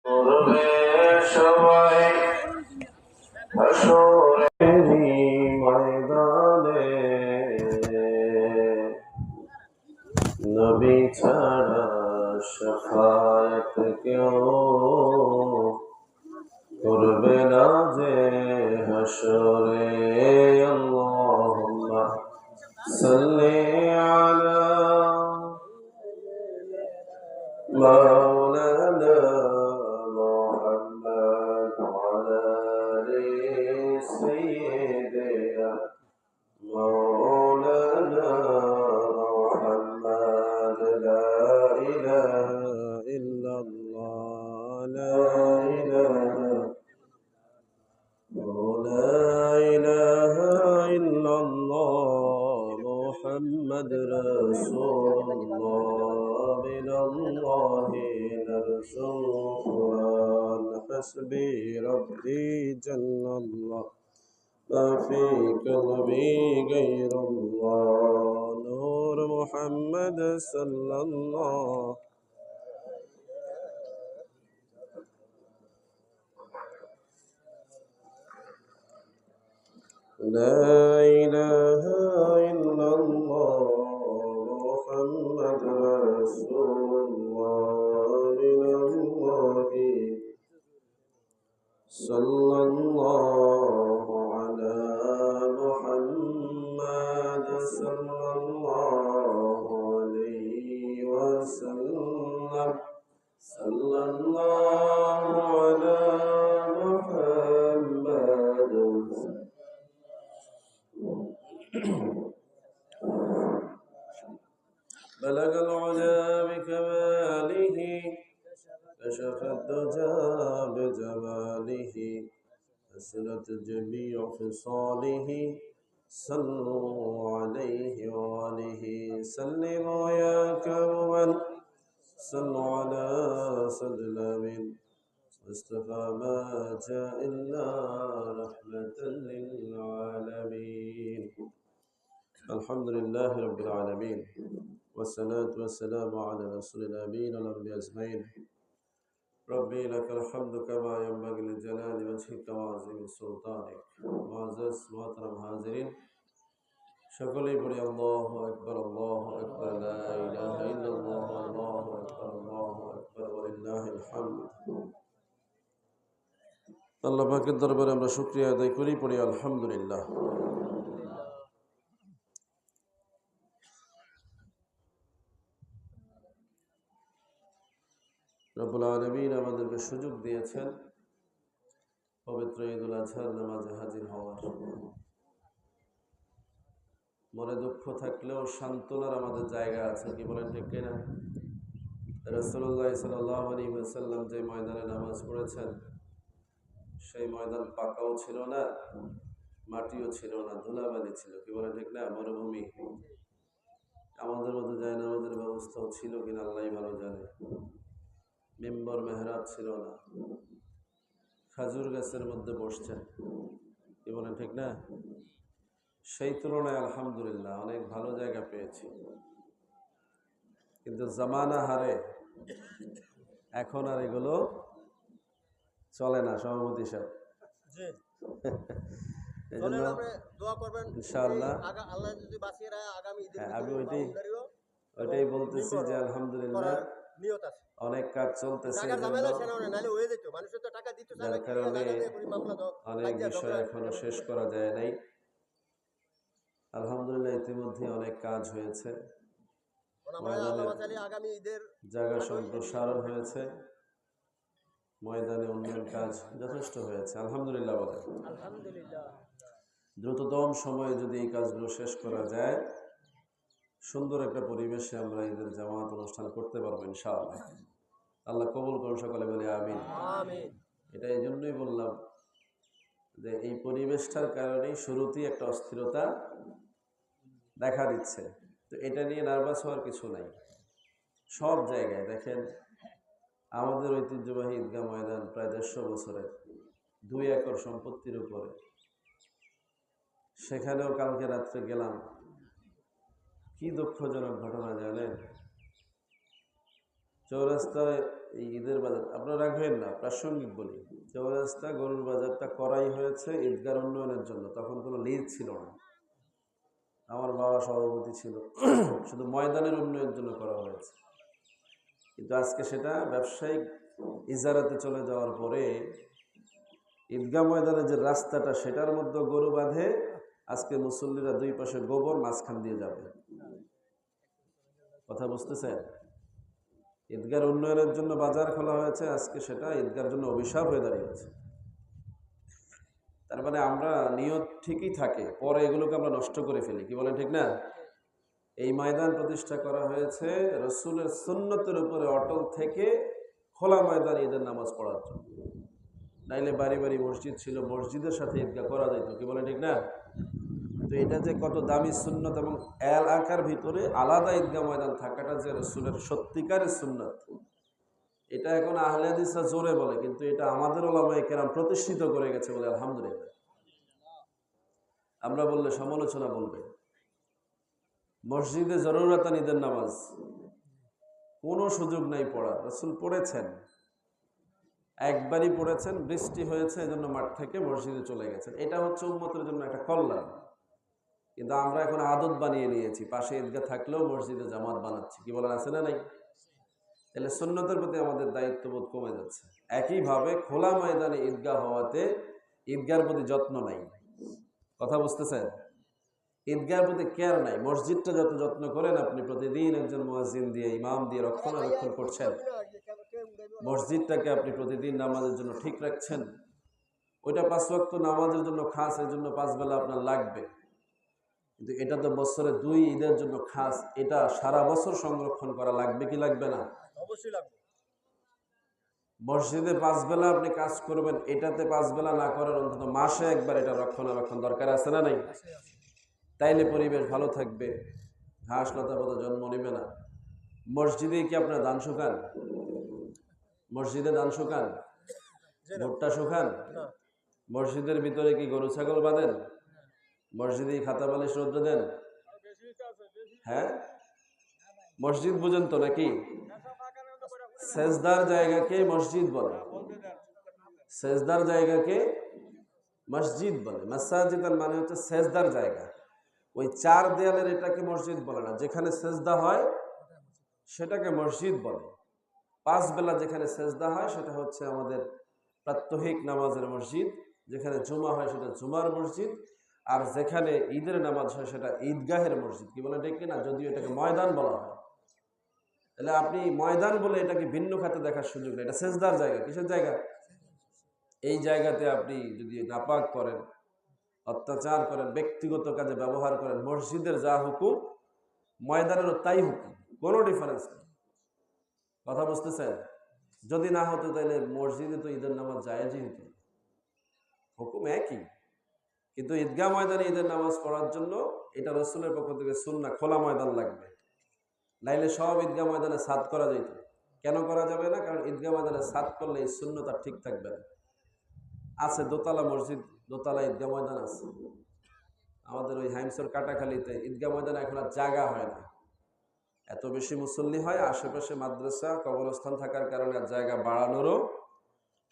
করবে সবাই হাসরেরই ময়দানে, নবী ছাড়া শাফায়াত কেউ করবে না যে হাসরে। আল্লাহুম্মা সাল্লি আলা মাওলানা মুহাম্মদ ওয়া আলা আলি সাইয়্যিদিনা مولانا محمد. لا إله إلا الله، لا إله، لا إله إلا الله محمد رسول الله. من الله نرجو القرآن، حسبي ربي جل الله، ما في قلبي غير الله. نور محمد صلى الله. لا إله إلا الله محمد رسول الله. من الله صلى الله على محمد صلى الله عليه وسلم. صلى الله على محمد. بلغ العلا بكماله، كشف الدجى بجماله، حسنت جميع خصاله. صلوا عليه وآله سلموا يا كرما. صلوا على سيد الأمين مصطفى ما جاء إلا رحمة للعالمين. الحمد لله رب العالمين، والصلاة والسلام على رسول الأمين والأنبياء أجمعين. ربي لك الحمد كما ينبغي لجلال وجهك وعظيم سلطانك. معزز محترم حاضرين، সকলেই পড়ি আল্লাহু আকবার, আল্লাহু আকবার, লা ইলাহা ইল্লাল্লাহ, আল্লাহু আকবার, আল্লাহু আকবার, ওয়া লিল্লাহিল হামদ। আল্লাহ পাকের দরবারে আমরা শুকরিয়া আদায় করি, পড়ি আলহামদুলিল্লাহ। রব্বুল আলামিন আমাদেরকে সুযোগ দিয়েছেন পবিত্র ঈদুল আজহার নামাজে হাজির হওয়ার। মনে দুঃখ থাকলেও সান্ত্বনার আমাদের জায়গা আছে, কি বলেন ঠিক কিনা? রাসূলুল্লাহ সাল্লাল্লাহু আলাইহি ওয়াসাল্লাম যে ময়দানে নামাজ পড়েছেন, সেই ময়দান পাকাও ছিল না, মাটিও ছিল না, ধুলাবালি ছিল, কি বলেন ঠিক না? মরুভূমি। আমাদের মধ্যে যায় নামাজের ব্যবস্থাও ছিল কিনা আল্লাহই ভালো জানে। মিম্বর মেহরাব ছিল না, খাজুর গাছের মধ্যে বসছেন, কি বলেন ঠিক না? সেই তুলনায় আলহামদুলিল্লাহ অনেক ভালো জায়গা পেয়েছি। কিন্তু জামানা হারে এখন আর এগুলো চলে না। সভাপতি সাহেব, ইনশাআল্লাহ আমি ওইটাই বলতেছি যে আলহামদুলিল্লাহ অনেক কাজ চলতেছে, যার কারণে অনেক বিষয় এখনো শেষ করা যায় নাই। আলহামদুলিল্লাহ ইতিমধ্যে অনেক কাজ হয়েছে, জায়গা সম্প্রসারণ হয়েছে, ময়দানে উন্নয়ন কাজ যথেষ্ট হয়েছে, আলহামদুলিল্লাহ বলে। দ্রুততম সময়ে যদি এই কাজগুলো শেষ করা যায়, সুন্দর একটা পরিবেশে আমরা ঈদের জামাত অনুষ্ঠান করতে পারবো ইনশাআল্লাহ। আল্লাহ কবুল করুন, সকলে বলে আমিন। এটা এই জন্যই বললাম যে এই পরিবেশটার কারণেই শুরুতেই একটা অস্থিরতা দেখা দিচ্ছে। তো এটা নিয়ে নার্ভাস হওয়ার কিছু নাই। সব জায়গায় দেখেন, আমাদের ঐতিহ্যবাহী ঈদগাহ ময়দান প্রায় 150 বছরের, 2 একর সম্পত্তির উপরে। সেখানেও কালকে রাত্রে গেলাম, কি দুঃখজনক ঘটনা জানেন? চৌরাস্তায় এই ঈদের বাজার আপনারা রাখবেন না, প্রাসঙ্গিক বলি। চৌরাস্তা গরুর বাজারটা করাই হয়েছে ঈদগার উন্নয়নের জন্য, তখন কোনো লিজ ছিল না, আমার বাবা সভাপতি ছিল, শুধু ময়দানের উন্নয়নের জন্য করা হয়েছে। কিন্তু আজকে সেটা ব্যবসায়িক ইজারাতে চলে যাওয়ার পরে ঈদগাহ ময়দানের যে রাস্তাটা সেটার মধ্যে গরু বাঁধে, আজকে মুসল্লিরা দুই পাশে গোবর, মাঝখান দিয়ে যাবে। কথা বুঝতেছেন? ঈদগার উন্নয়নের জন্য বাজার খোলা হয়েছে, আজকে সেটা ঈদগার জন্য অভিশাপ হয়ে দাঁড়িয়েছে। তার মানে আমরা নিয়ত ঠিকই থাকে, পরে এগুলোকে আমরা নষ্ট করে ফেলি। কি বলেন, ঠিক না? এই ময়দান প্রতিষ্ঠা করা হয়েছে রসুলের সুন্নতের উপরে অটল থেকে খোলা ময়দান ঈদের নামাজ পড়ার জন্য। নাইলে বাড়ি বাড়ি মসজিদ ছিল, মসজিদের সাথে ঈদগাহ করা যেত। কি বলেন, ঠিক না? তো এটা যে কত দামি সুন্নত, এবং এলাকার ভিতরে আলাদা ঈদগাহ ময়দান থাকাটা যে রসুলের সত্যিকারের সুন্নত, এটা এখন আহলে হাদিসরা জোরে বলে, কিন্তু এটা আমাদের ওলামায়ে কেরাম প্রতিষ্ঠিত করে গেছে বলে আলহামদুলিল্লাহ। আমরা বললে সমালোচনা বলবে। মসজিদে জরুরাতান ঈদের নামাজ কোনো সুযোগ নাই পড়ার, রাসূল পড়েছেন, একবারই পড়েছেন, বৃষ্টি হয়েছে এজন্য মাঠ থেকে মসজিদে চলে গেছেন। এটা হচ্ছে উম্মতের জন্য একটা কল্যাণ। কিন্তু আমরা এখন আদত বানিয়ে নিয়েছি, পাশে ঈদগাহ থাকলেও মসজিদে জামাত বানাচ্ছি। কি বলেন, আছে না নাই? তাহলে সুন্নতের প্রতি আমাদের দায়িত্ববোধ কমে যাচ্ছে। একইভাবে খোলা ময়দানে ঈদগাহ হওয়াতে ঈদগাহর প্রতি যত্ন নাই। কথা বুঝতেছেন? ঈদগাহর প্রতি কেয়ার নাই। মসজিদটা যত যত্ন করেন আপনি, প্রতিদিন একজন মুয়াজ্জিন দিয়ে, ইমাম দিয়ে রক্ষণাবেক্ষণ করছেন, মসজিদটাকে আপনি প্রতিদিন নামাজের জন্য ঠিক রাখছেন, ওইটা 5 ওয়াক্ত নামাজের জন্য খাস, এর জন্য 5 বেলা আপনার লাগবে। কিন্তু এটা তো বছরে 2 ঈদের জন্য খাস, এটা সারা বছর সংরক্ষণ করা লাগবে কি লাগবে না? অবশ্যই লাগবে। মসজিদে 5 বেলা আপনি কাজ করবেন, এটাতে 5 বেলা না করার অন্তত মাসে একবার এটা রক্ষণাবেক্ষণ দরকার, আছে না নাই? তাইলে পরিবেশ ভালো থাকবে, ঘাস লতা পাতা জন্ম নেবে না। মসজিদে কি আপনার ধান শুকান? মসজিদে ধান শুকান? ভুট্টা শুকান? মসজিদের ভিতরে কি গরু ছাগল বাঁধেন? মসজিদে খাতা বালিশ রৌদ্র দেন? হ্যাঁ, মসজিদ বুঝেন তো নাকি? সেজদার জায়গাকে মসজিদ বলে, সেজদার জায়গাকে মসজিদ বলে। মাসাজিদান মানে হচ্ছে সেজদার জায়গা। ওই 4 দেয়ালের এটাকে মসজিদ বলে না, যেখানে সেজদা হয় সেটাকে মসজিদ বলে। 5 বেলা যেখানে সেজদা হয় সেটা হচ্ছে আমাদের প্রাত্যহিক নামাজের মসজিদ, যেখানে জুমা হয় সেটা জুমার মসজিদ, আর যেখানে ঈদের নামাজ হয় সেটা ঈদগাহের মসজিদ। কি বলে, ঠিক না? যদিও এটাকে ময়দান বলা হয়। তাহলে আপনি ময়দান বলে এটাকে ভিন্ন খাতে দেখার সুযোগ নেই, এটা সেজদার জায়গা। কিসের জায়গা? এই জায়গাতে আপনি যদি নাপাক করেন, অত্যাচার করেন, ব্যক্তিগত কাজে ব্যবহার করেন, মসজিদের যা হুকুম ময়দানেরও তাই হুকুম, কোনো ডিফারেন্স নেই। কথা বুঝতেছেন? যদি না হতো তাহলে মসজিদে তো ঈদের নামাজ জায়েজই হতো, হুকুম একই। কিন্তু ঈদগাহ ময়দানে ঈদের নামাজ পড়ার জন্য এটা রাসূলের পক্ষ থেকে সুন্নাহ, খোলা ময়দান লাগবে। নাইলে সব ঈদগাহ ময়দানে সাদ করা যেত। কেন করা যাবে না? কারণ ঈদগাহ ময়দানে সাদ করলে এই সুন্নতটা ঠিক থাকবে না। আছে দোতলা মসজিদ, দোতলা ঈদগাহ ময়দান আছে আমাদের ওই হাইমসর কাটাখালীতে। ঈদগাহ ময়দানে এখন আর জায়গা হয় না, এত বেশি মুসল্লি হয়, আশেপাশে মাদ্রাসা কবরস্থান থাকার কারণে আর জায়গা বাড়ানোরও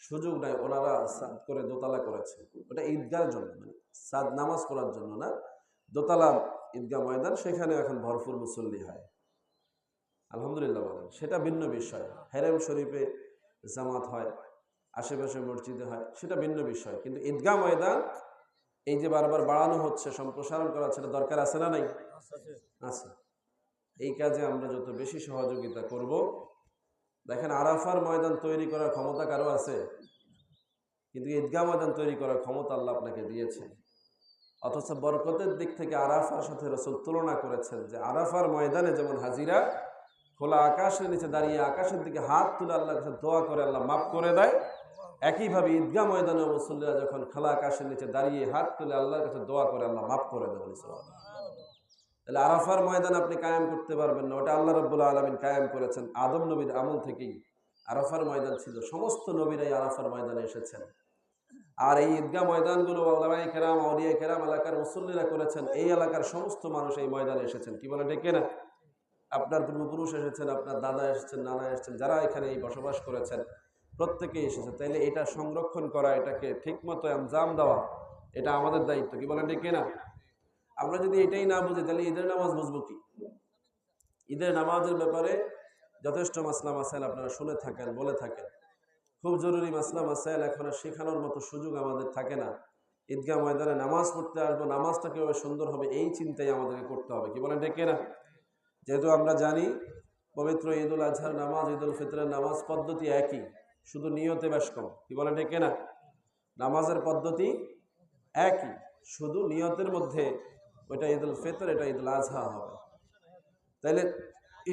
সুযোগ নাই। ওনারা সাদ করে দোতলা করেছে, ওটা ঈদগাহর জন্য, মানে সাদ নামাজ পড়ার জন্য না। দোতলা ঈদগাহ ময়দান, সেখানে এখন ভরপুর মুসল্লি হয়, আলহামদুলিল্লাহ বলেন। সেটা ভিন্ন বিষয়। হেরেম শরীফে জামাত হয়, আশেপাশে মসজিদে হয়, সেটা ভিন্ন বিষয়। কিন্তু ঈদগাহ ময়দান এই যে বারবার বাড়ানো হচ্ছে, সম্প্রসারণ করা হচ্ছে, এটা দরকার আছে না নাই? আছে। এই কাজে আমরা যত বেশি সহযোগিতা করব। দেখেন, আরাফার ময়দান তৈরি করার ক্ষমতা কারো আছে, কিন্তু ঈদগাহ ময়দান তৈরি করার ক্ষমতা আল্লাহ আপনাকে দিয়েছে। অথচ বরকতের দিক থেকে আরাফার সাথে রাসূল তুলনা করেছেন যে আরাফার ময়দানে যেমন হাজিরা খোলা আকাশের নিচে দাঁড়িয়ে আকাশের দিকে হাত তুলে আল্লাহর কাছে দোয়া করে আল্লাহ মাফ করে দেয়, একইভাবে ঈদগাহ ময়দানে মুসল্লিরা যখন খোলা আকাশের নিচে দাঁড়িয়ে হাত তুলে আল্লাহর কাছে দোয়া করে আল্লাহ মাফ করে দেবেন। তাহলে আরাফার ময়দান আপনি কায়েম করতে পারবেন না, ওটা আল্লাহ রাব্বুল আলামিন কায়েম করেছেন। আদম নবীর আমল থেকেই আরাফার ময়দান ছিল, সমস্ত নবীরাই আরাফার ময়দানে এসেছেন। আর এই ঈদগাহ ময়দানগুলো উলামায়ে কেরাম, আউলিয়ায়ে কেরাম, এলাকার মুসল্লিরা করেছেন। এই এলাকার সমস্ত মানুষ এই ময়দানে এসেছেন। কি বলে, ঠিক না? আপনার পূর্বপুরুষ এসেছেন, আপনার দাদা এসেছেন, নানা এসেছেন, যারা এখানে এই বসবাস করেছেন প্রত্যেকেই এসেছে। তাইলে এটা সংরক্ষণ করা, এটাকে ঠিকমতো আঞ্জাম দেওয়া, এটা আমাদের দায়িত্ব। কি বলেন ঠিক না? আমরা যদি এটাই না বুঝি তাহলে ঈদের নামাজ বুঝবো কি? ঈদের নামাজের ব্যাপারে যথেষ্ট মাসলা মাসাইল আপনারা শুনে থাকেন, বলে থাকেন। খুব জরুরি মাসলা মাসাইল এখন আর শেখানোর মতো সুযোগ আমাদের থাকে না। ঈদগাহ ময়দানে নামাজ পড়তে আসবো, নামাজটা কীভাবে সুন্দর হবে এই চিন্তাই আমাদেরকে করতে হবে। কি বলেন ঠিক না? যেহেতু আমরা জানি পবিত্র ঈদুল আজহার নামাজ, ঈদুল ফিতরের নামাজ পদ্ধতি একই, শুধু নিয়তে বেশ কম। কি বলেন ঠিক না? নামাজের পদ্ধতি একই, শুধু নিয়তের মধ্যে ওইটা ঈদুল ফিতর, এটা ঈদুল আজহা হবে। তাইলে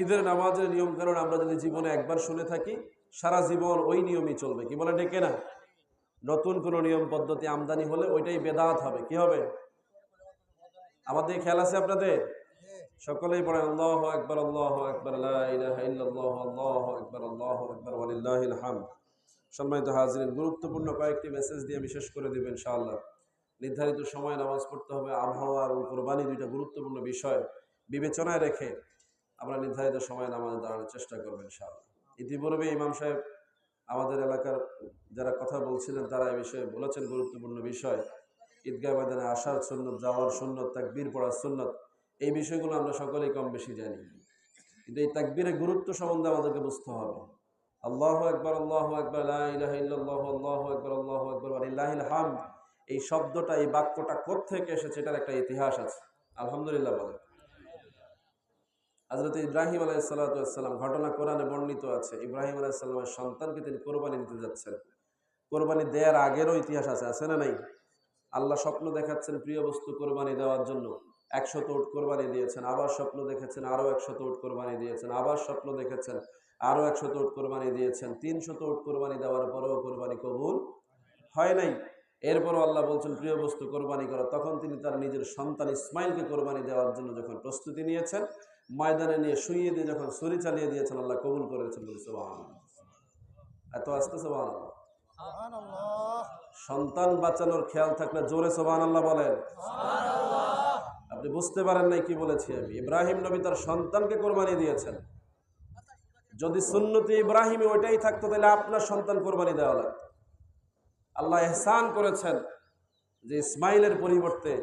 ঈদের নামাজের নিয়ম কারণ আমরা যদি জীবনে একবার শুনে থাকি সারা জীবন ওই নিয়মই চলবে। কি বলেন ঠিক না? নতুন কোনো নিয়ম পদ্ধতি আমদানি হলে ওইটাই বেদাত হবে। কি হবে? আমাদের খেয়াল আছে আপনাদের? সকলেই পড়েন আল্লাহু আকবার, আল্লাহু আকবার, লা ইলাহা ইল্লাল্লাহ, আল্লাহু আকবার, আল্লাহু আকবার, ওয়ালিল্লাহিল হামদ। সম্মানিত হাজিরিন, গুরুত্বপূর্ণ কয়েকটি মেসেজ দিয়ে আমি শেষ করে দেব ইনশাআল্লাহ। নির্ধারিত সময়ে নামাজ পড়তে হবে, আবহাওয়া এবং কোরবানি দুইটা গুরুত্বপূর্ণ বিষয় বিবেচনায় রেখে আমরা নির্ধারিত সময়ে নামাজে দাঁড়ানোর চেষ্টা করব ইনশাআল্লাহ। ইতিপূর্বে ইমাম সাহেব আমাদের এলাকার যারা কথা বলছিলেন তারা এই বিষয়ে বলেছেন গুরুত্বপূর্ণ বিষয়। ঈদগাহ ময়দানে আসার সুন্নত, যাওয়ার সুন্নত, তাকবীর পড়ার সুন্নত, এই বিষয়গুলো আমরা সকলেই কম বেশি জানি, কিন্তু এই তাকবীরের গুরুত্ব সম্বন্ধে আমাদেরকে বুঝতে হবে। আল্লাহু আকবার, আল্লাহু আকবার, লা ইলাহা ইল্লাল্লাহ, আল্লাহু আকবার, আল্লাহু আকবার, ওয়ালিল্লাহিল হামদ, এই শব্দটা, এই বাক্যটা কোত্থেকে এসেছে এটার একটা ইতিহাস আছে। আলহামদুলিল্লাহ বলেন। হযরত ইব্রাহিম আলাইহিস সালাতু ওয়াস সালাম, ঘটনা কোরআনে বর্ণিত আছে, ইব্রাহিম আলাইহিস সালামের সন্তানকে তিনি কোরবানি দিতে যাচ্ছেন। কোরবানি দেওয়ার আগেরও ইতিহাস আছে না নাই? আল্লাহ স্বপ্ন দেখাচ্ছেন প্রিয় বস্তু কোরবানি দেওয়ার জন্য, 100 উট কোরবানি দিয়েছেন, আবার স্বপ্ন দেখেছেন আরো 100 উট কোরবানি দিয়েছেন, আবার স্বপ্ন দেখেছেন আরো 100 উট কোরবানি দিয়েছেন। 300 উট কোরবানি দেওয়ার পরেও কোরবানি কবুল হয় নাই। এরপরও আল্লাহ বলছেন প্রিয় বস্তু কোরবানি করা। তখন তিনি তার নিজের সন্তান ইসমাইলকে কোরবানি দেওয়ার জন্য যখন প্রস্তুতি নিয়েছেন, ময়দানে নিয়ে শুইয়ে দিয়ে যখন ছুরি চালিয়ে দিয়েছেন, আল্লাহ কবুল করেছেন। বলি সুবহানাল্লাহ। এত আস্তে সুবহানাল্লাহ। সন্তান বাঁচানোর খেয়াল থাকলে জোরে সুবহানাল্লাহ বলেন। আপনি বুঝতে পারেন নাই কি বলেছি আমি? ইব্রাহিম নবী তার সন্তানকে কোরবানি দিয়েছেন। যদি সুন্নতে ইব্রাহিমে ওইটাই থাকতো তাহলে আপনার সন্তান কোরবানি দেওয়া লাগতো। আল্লাহ ইহসান করেছেন যে ইসমাইলের পরিবর্তে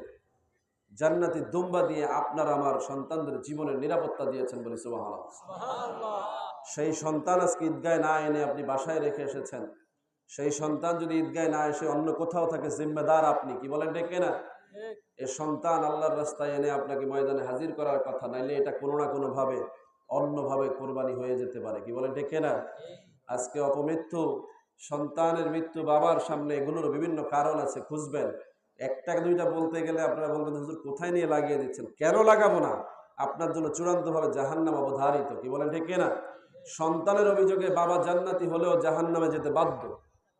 জান্নাতি দুম্বা দিয়ে আপনার আমার সন্তানদের জীবনের নিরাপত্তা দিয়েছেন। বলি সুবহানাল্লাহ। সেই সন্তান আজকে ঈদগায় না এনে আপনি বাসায় রেখে এসেছেন। সেই সন্তান যদি ঈদগায় না এসে অন্য কোথাও থাকে, জিম্মেদার আপনি। কি বলেন ঠিক না? এই সন্তান আল্লাহর রাস্তায় এনে আপনাকে ময়দানে হাজির করার কথা, নাইলে এটা কোনো না কোনো ভাবে অন্যভাবে কোরবানি হয়ে যেতে পারে। কি বলেন ঠিক না? আজকে অপমৃত্যু, সন্তানের মৃত্যু বাবার সামনে, এগুলোর বিভিন্ন কারণ আছে, খুঁজবেন। একটা দুইটা বলতে গেলে আপনারা বলবেন হুজুর কোথায় নিয়ে লাগিয়ে দিচ্ছেন। কেন লাগাবো না? আপনার জন্য চূড়ান্তভাবে জাহান্নাম অবধারিত। কি বলেন ঠিক না? সন্তানের অভিযোগে বাবা জান্নাতি হলেও জাহান্নামে যেতে বাধ্য,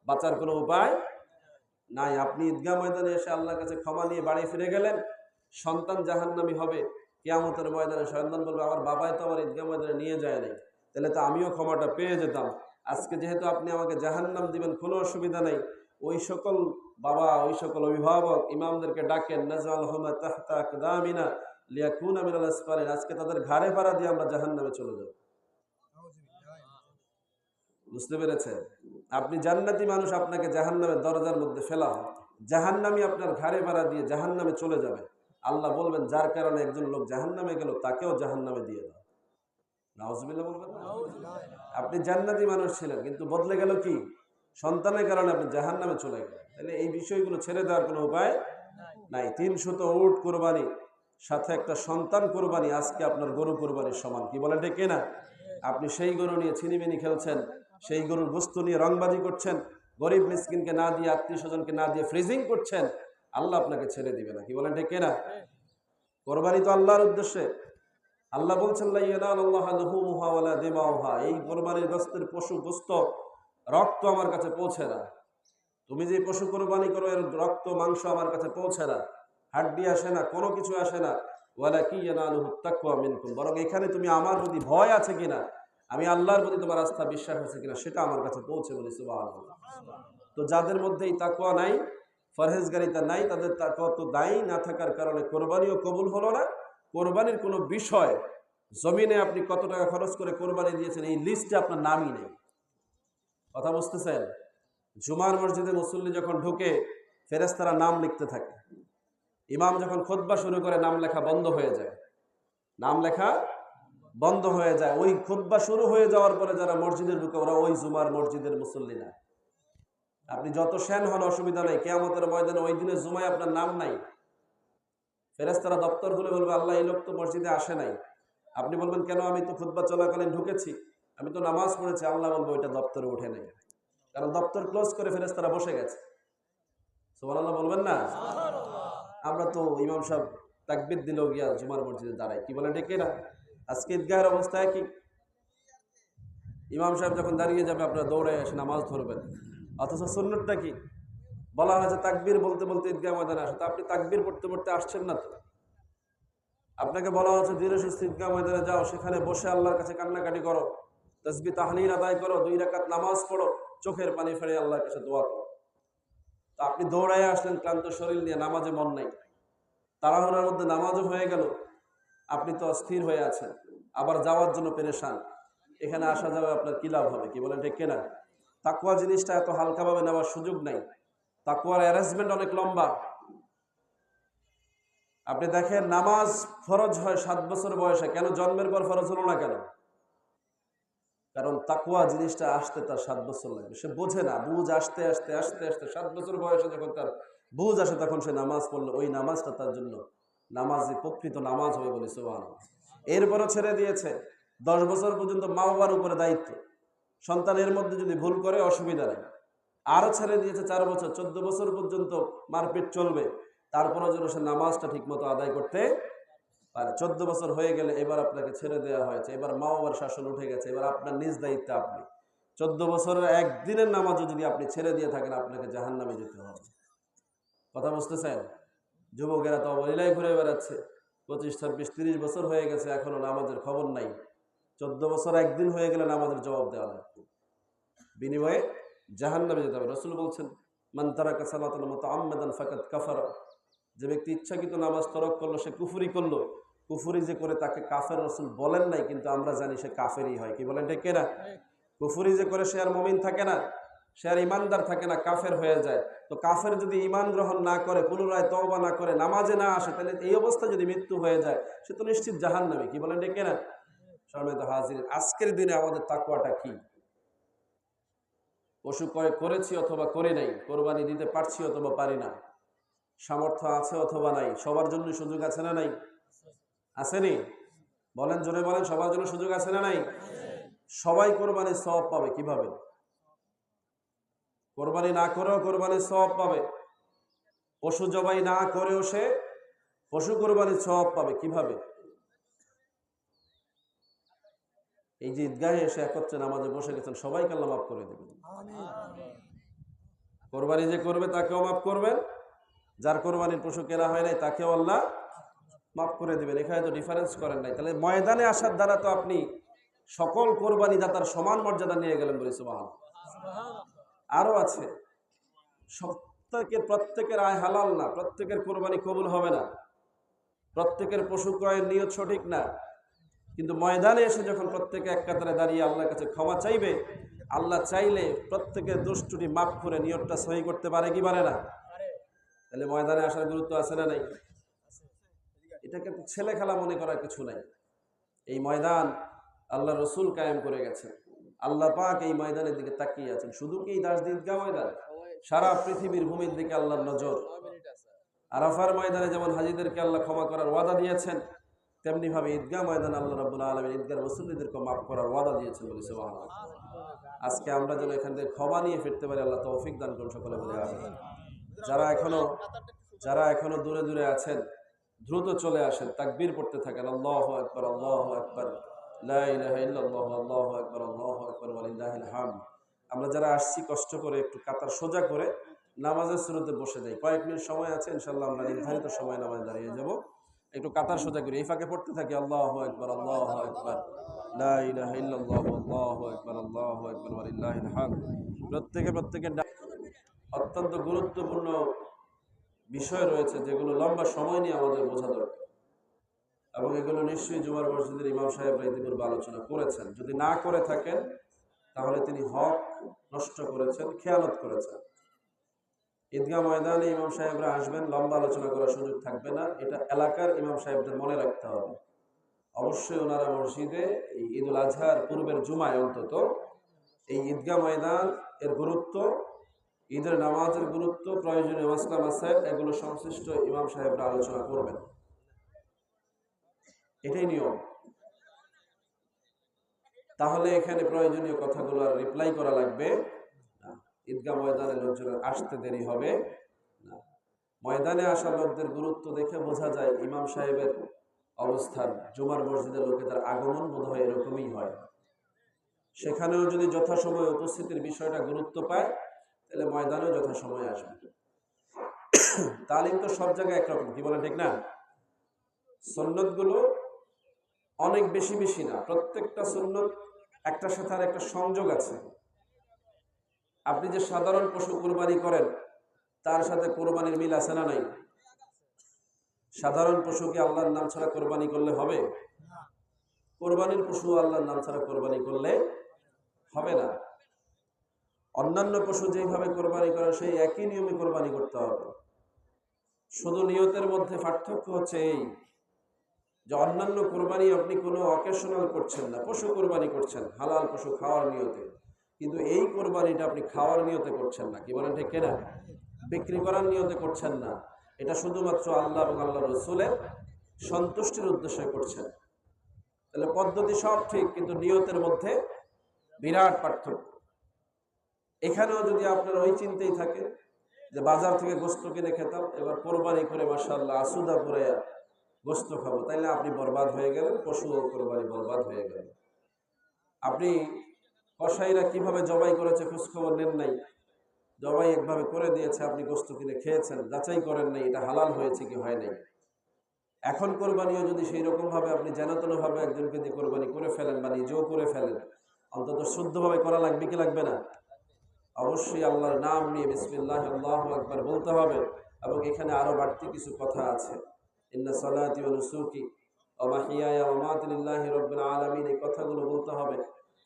বাঁচার কোনো উপায় নাই। আপনি ঈদগাহ ময়দানে এসে আল্লাহর কাছে ক্ষমা নিয়ে বাড়ি ফিরে গেলেন, সন্তান জাহান্নামী হবে। কিয়ামতের ময়দানে সন্তান বলবে আমার বাবাই তো আমার ঈদগাহ ময়দানে নিয়ে যায় নাই, তাহলে তো আমিও ক্ষমাটা পেয়ে যেতাম। আজকে যেহেতু আপনি আমাকে জাহান্নাম দিবেন, কোনো অসুবিধা নেই। ওই সকল বাবা, ওই সকল অভিভাবক ইমামদেরকে ডাকেন, নাজআলহুমা তাহতা আকদামিনা লিয়াকুনা মিনাল আসফালিন। আজকে তাদের ঘাড়ে পাড়া দিয়ে আমরা জাহান্নামে চলে যাব। বুঝতে পেরেছেন? আপনি জান্নাতি মানুষ, আপনাকে জাহান্নামের দরজার মধ্যে ফেলা হয়, জাহান্নামী আপনার ঘাড়ে পাড়া দিয়ে জাহান্নামে চলে যাবে। আল্লাহ বলবেন যার কারণে একজন লোক জাহান্নামে গেল তাকেও জাহান্নামে দিয়ে দাও। নাউজুবিল্লাহ বলবেন না? আপনি জান্নাতি মানুষ ছিলেন, কিন্তু বদলে গেল কি? সন্তানের কারণে আপনি জাহান্নামে চলে গেলেন। তাহলে এই বিষয়গুলো ছেড়ে দেওয়ার কোনো উপায় নাই। 300 উট কোরবানি, সাথে একটা সন্তান কোরবানি, আজকে আপনার গরু কোরবানির সমান। কি বলেন ঠিক না? আপনি সেই গরু নিয়ে ছিনিমিনি খেলছেন, সেই গরুর বস্তু নিয়ে রংবাজি করছেন, গরিব মিসকিনকে না দিয়ে, আত্মীয় স্বজনকে না দিয়ে ফ্রিজিং করছেন। আল্লাহ আপনাকে ছেড়ে দিবে না। কি বলেন ঠিক না? কোরবানি তো আল্লাহর উদ্দেশ্যে। আল্লাহ বলছেন লা ইয়ানালুল্লাহু লুহুমুহা ওয়ালা দিমাউহা, এই কোরবানির গোশতের পশু গোশত রক্ত আমার কাছে পৌঁছে না। তুমি যে পশু কোরবানি করো এর রক্ত মাংস আমার কাছে পৌঁছে না, হাড্ডি আসে না, কোনো কিছু আসে না। ওয়ালাকি ইয়ানালুহুত তাকওয়া মিনকুম, বরং এখানে তুমি আমার প্রতি ভয় আছে কিনা, আমি আল্লাহর প্রতি তোমার আস্থা বিশ্বাস আছে কিনা, সেটা আমার কাছে পৌঁছে। বলি সুবহানাল্লাহ। তো যাদের মধ্যে এই তাকওয়া নাই, পরহেজগারিতা নাই, তাদের তাকওয়া তো দায়ী না থাকার কারণে কোরবানিও কবুল হলো না। কোরবানির কোনো বিষয় জমিনে আপনি কত টাকা খরচ করে কোরবানি দিয়েছেন এই লিস্টে আপনার নামই নেই। কথা বুঝতেছেন? জুমার মসজিদে মুসল্লি যখন ঢুকে ফেরেশতারা নাম লিখতে থাকে, ইমাম যখন খুতবা শুরু করে নাম লেখা বন্ধ হয়ে যায়, নাম লেখা বন্ধ হয়ে যায়। ওই খুতবা শুরু হয়ে যাওয়ার পরে যারা মসজিদে ঢুকে ওরা ওই জুমার মসজিদের মুসল্লি না। আপনি যত সেন হন অসুবিধা নেই, কিয়ামতের ময়দানে ওই দিনে জুমায় আপনার নাম নাই। ফেরেশতারা দপ্তর খুলে বলবে, আল্লাহ এই লোক তো মসজিদে আসে নাই। আপনি বলবেন, কেন? আমি তো খুতবা চলাকালীন ঢুকেছি, আমি তো নামাজ পড়েছি। আল্লাহ বলবো, ওইটা দপ্তরে উঠে নেই, কারণ দপ্তর ক্লোজ করে ফেরেশতারা বসে গেছে। সুবহানাল্লাহ বলবেন না? আমরা তো ইমাম সাহেব তাকবীর দিলেও গিয়া জুমার মসজিদে দাঁড়াই, কি বলেন ঠিক না? আজকে ঈদগাহের অবস্থায় কি, ইমাম সাহেব যখন দাঁড়িয়ে যাবে আপনারা দৌড়ে এসে নামাজ ধরবেন, অথচ সুন্নতটা কি? বলা হয়েছে তাকবীর বলতে বলতে ঈদগাহ ময়দানে আসে, তো আপনি তাকবীর পড়তে পড়তে আসছেন না তো। আপনাকে বলা হচ্ছে ধীরে সুস্থ ঈদগাহ ময়দানে যাও, সেখানে বসে আল্লাহর কাছে কান্নাকাটি করো, তাসবিহ তাহলিল আদায় করো, 2 রাকাত নামাজ পড়ো, চোখের পানি ফেলে আল্লাহর কাছে দোয়া করো। তো আপনি দৌড়ায় আসলেন ক্লান্ত শরীর নিয়ে, নামাজে মন নাই, তাড়াহুড়ার মধ্যে নামাজও হয়ে গেল, আপনি তো অস্থির হয়ে আছেন, আবার যাওয়ার জন্য পেরেশান। এখানে আসা যাবে আপনার কি লাভ হবে, কি বলেন ঠিক কিনা? তাকওয়া জিনিসটা এত হালকাভাবে নেওয়ার সুযোগ নাই। তাকওয়ার অ্যারেঞ্জমেন্ট অনেক লম্বা। আপনি দেখেন, নামাজ ফরজ হয় 7 বছর বয়সে, কেন জন্মের পর ফরজ হলো না কেন? কারণ তাকওয়া জিনিসটা আসতে তার 7 বছর লাগবে। সে বোঝে না, বুঝ আসতে আসতে আস্তে আস্তে 7 বছর বয়সে যখন তার বুঝ আসে, তখন সে নামাজ পড়লো, ওই নামাজটা তার জন্য নামাজই প্রকৃত নামাজ হবে বলে সুবহানাল্লাহ। এরপরও ছেড়ে দিয়েছে। 10 বছর পর্যন্ত মা বাবার উপরে দায়িত্ব, সন্তানের মধ্যে যদি ভুল করে অসুবিধা নেই। আরো ছেড়ে দিয়েছে 4 বছর, 14 বছর পর্যন্ত মারপিট চলবে, তারপরে যেন সে নামাজটা ঠিক মতো আদায় করতে পারে। 14 বছর হয়ে গেলে এবার আপনাকে ছেড়ে দেওয়া হয়েছে, এবার মা বাবার শাসন উঠে গেছে, এবার আপনার নিজ দায়িত্বে আপনি। 14 বছরের একদিনের নামাজও যদি আপনি ছেড়ে দিয়ে থাকেন, আপনাকে জাহান্নামে যেতে হবে। কথা বুঝতেছেন? যুবকেরা তো অবলীলায় ঘুরে বেড়াচ্ছে, 25, 26, 30 বছর হয়ে গেছে, এখনো নামাজের খবর নাই। 14 বছর একদিন হয়ে গেলে নামাজের জবাব দেওয়া লাগবে, বিনিময়ে জাহান্নামে যেতে হবে। রাসূল বলছেন, মান তারাকা সালাতান মুতাআম্মাদান ফাকাদ কাফারা, যে ব্যক্তি ইচ্ছাকৃত নামাজ তরক করলো সে কুফরি করলো। কুফরি যে করে তাকে কাফের রাসূল বলেন নাই, কিন্তু আমরা জানি সে কাফেরই হয়, কি বলেন ঠিক কিনা? কুফরি যে করে সে আর মুমিন থাকে না, সে আর ইমানদার থাকে না, কাফের হয়ে যায়। তো কাফের যদি ইমান গ্রহণ না করে, পুনরায় তওবা না করে, নামাজে না আসে, তাহলে এই অবস্থা যদি মৃত্যু হয়ে যায়, সে তো নিশ্চিত জাহান্নামী, কি বলেন ঠিক কিনা? সম্মানিত হাজিরিন, আজকের দিনে আমাদের তাকওয়াটা কি? পশু ক্রয় করেছি অথবা করি নাই, কোরবানি দিতে পারছি অথবা পারি না, সামর্থ্য আছে অথবা নাই, সবার জন্য সুযোগ আছে না নাই? আসেনি? বলেন, জোরে বলেন, সবার জন্য সুযোগ আছে না নাই? সবাই কোরবানির সওয়াব পাবে কিভাবে? কোরবানি না করেও কোরবানির সওয়াব পাবে, পশু জবাই না করেও সে পশু কোরবানির সওয়াব পাবে কিভাবে? এই যে ঈদগাহে এসে একত্রে নামাজে বসে গেছেন, সবাইকে আল্লাহ মাফ করে দেবেন। কোরবানি যে করবে তাকেও মাফ করবেন, যার কোরবানির পশু কেনা হয় নাই তাকেও আল্লাহ মাফ করে দিবেন। এখানে তো ডিফারেন্স করেন নাই। তাহলে ময়দানে আসার দ্বারা তো আপনি সকল কোরবানি দাতার সমান মর্যাদা নিয়ে গেলেন বলে সুবহানাল্লাহ। আরো আছে, প্রত্যেকের আয় হালাল না, প্রত্যেকের কোরবানি কবুল হবে না, প্রত্যেকের পশু ক্রয়ের নিয়ত সঠিক না, কিন্তু ময়দানে এসে যখন প্রত্যেকে এক কাতারে দাঁড়িয়ে আল্লাহর কাছে ক্ষমা চাইবে, আল্লাহ চাইলে প্রত্যেকের দোষ ত্রুটি মাফ করে নিয়তটা সহি করতে পারে কি পারে না? তাহলে ময়দানে আসার গুরুত্ব আছে না নাই? এটাকে তো ছেলে খেলা মনে করার কিছু নাই। এই ময়দান আল্লাহ রসুল কায়েম করে গেছেন, আল্লাহ পাক এই ময়দানের দিকে তাকিয়ে আছেন। শুধু কি দাসদের ঈদগাহ ময়দান, সারা পৃথিবীর ভূমির দিকে আল্লাহর নজর। আরাফার ময়দানে যেমন হাজীদেরকে আল্লাহ ক্ষমা করার ওয়াদা দিয়েছেন, তেমনি ভাবে ঈদগাহ ময়দান আল্লাহ রাব্বুল আলামিন ঈদগাহ মুসল্লিদেরকে মাফ করার ওয়াদা দিয়েছেন বলে সুবহানাল্লাহ। আজকে আমরা যেন এখান থেকে ক্ষমা নিয়ে ফিরতে পারি, আল্লাহ তৌফিক দান করুন সকলে বলে আমিন। যারা এখনো দূরে দূরে আছেন, দ্রুত চলে আসেন, তাকবীর পড়তে থাকেন, আল্লাহু আকবার, আল্লাহু আকবার, লা ইলাহা ইল্লাল্লাহ, আল্লাহু আকবার, আল্লাহু আকবার, ওয়ালিল্লাহিল হামদ। আমরা যারা আসছি কষ্ট করে একটু কাতার সোজা করে নামাজের শুরুতে বসে যাই। কয়েক মিনিট সময় আছে, ইনশাআল্লাহ আমরা নির্ধারিত সময় নামাজে দাঁড়িয়ে যাব। একটু কাতার সোজা করি, এই ফাঁকে পড়তে থাকি, আল্লাহু আকবার, আল্লাহু আকবার, লা ইলাহা ইল্লাল্লাহ, আল্লাহু আকবার, আল্লাহু আকবার, ওয়ালিল্লাহিল হামদ। প্রত্যেকে অত্যন্ত গুরুত্বপূর্ণ বিষয় রয়েছে যেগুলো লম্বা সময় নিয়ে আমাদের বোঝা দরকার। এবং এগুলো নিশ্চয়ই জুমার মসজিদের ইমাম সাহেবরা ইতিপূর্বে আলোচনা করেছেন। যদি না করে থাকেন তাহলে তিনি হক নষ্ট করেছেন, খেয়ানত করেছেন। ঈদগাহ ময়দানে ইমাম সাহেবরা আসবেন, লম্বা আলোচনা করার সুযোগ থাকবে না, এটা এলাকার ইমাম সাহেবদের মনে রাখতে হবে। অবশ্যই ওনারা মসজিদে এই ঈদুল আজহার পূর্বের জুমায় অন্তত এই ঈদগাহ ময়দান এর গুরুত্ব, ঈদের নামাজের গুরুত্ব, প্রয়োজনীয় মাসলা মাসাইল এগুলো সংশ্লিষ্ট ইমাম সাহেবরা আলোচনা করবেন। এটাই নিয়ম। তাহলে এখানে প্রয়োজনীয় কথাগুলোর রিপ্লাই করা লাগবে না। ঈদগাহ ময়দানে লোকজনের আসতে দেরি হবে না। ময়দানে আসা লোকদের গুরুত্ব দেখে বোঝা যায় ইমাম সাহেবের অবস্থান। জুমার মসজিদের লোকেদের আগমন বোধ হয় এরকমই হয়। সেখানেও যদি যথাসময়ে উপস্থিতির বিষয়টা গুরুত্ব পায় তাহলে ময়দানেও যথাসময়ে আসবে। তালিম তো সব জায়গায় একরকম, কি বলে ঠিক না? সুন্নত গুলো অনেক বেশি বেশি না, প্রত্যেকটা সুন্নত একটার সাথে আর একটা সংযোগ আছে। আপনি যে সাধারণ পশু কোরবানি করেন তার সাথে কোরবানির মিল আছে না নাই? সাধারণ পশুকে আল্লাহর নাম ছাড়া কোরবানি করলে হবে? কোরবানির পশু আল্লাহর নাম ছাড়া কোরবানি করলে হবে না। অন্যান্য পশু যেভাবে কোরবানি করে সেই একই নিয়মে কোরবানি করতে হবে। শুধু নিয়তের মধ্যে পার্থক্য হচ্ছে এই যে অন্যান্য কোরবানি আপনি কোনো অকেশনাল করছেন না, পশু কোরবানি করছেন হালাল পশু খাওয়ার নিয়তে, কিন্তু এই কোরবানিটা আপনি খাওয়ার নিয়তে করছেন না, কি বলেন ঠিক কিনা? বিক্রি করার নিয়তে করছেন না, এটা শুধুমাত্র আল্লাহ এবং আল্লাহ রসুলের সন্তুষ্টির উদ্দেশ্যে করছেন। তাহলে পদ্ধতি সব ঠিক, কিন্তু নিয়তের মধ্যে বিরাট পার্থক্য। এখানেও যদি আপনার ওই চিন্তাই থাকে যে বাজার থেকে গোস্ত কিনে খেতাম, এবার কোরবানি করে মাশাআল্লাহ আসুদা করে গোস্ত খাবো, তাইলে আপনি বরবাদ হয়ে গেলেন, পশু ও কোরবানি বরবাদ হয়ে গেল। আপনি কসাইরা কিভাবে জবাই করেছে খোঁজখবর নেন নাই, জবাই একভাবে করে দিয়েছে, আপনি গোস্ত কিনে খেয়েছেন, যাচাই করেন নাই এটা হালাল হয়েছে কি হয় নাই। এখন কোরবানিও যদি সেই রকম ভাবে আপনি যেনতেন ভাবে একজনকে দিয়ে কোরবানি করে ফেলেন বা নিজেও করে ফেলেন, অন্তত শুদ্ধভাবে করা লাগবে কি লাগবে না? অবশ্যই আল্লাহর নাম নিয়ে বিসমিল্লাহ আল্লাহু আকবার বলতে হবে। এবং এখানে আরো বাড়তি কিছু কথা আছে, ইন্না সালাতি ওয়া নুসুকি ওয়া মাহইয়ায়া ওয়া মামাতি লিল্লাহি রাব্বিল আলামিন, এই কথাগুলো বলতে হবে।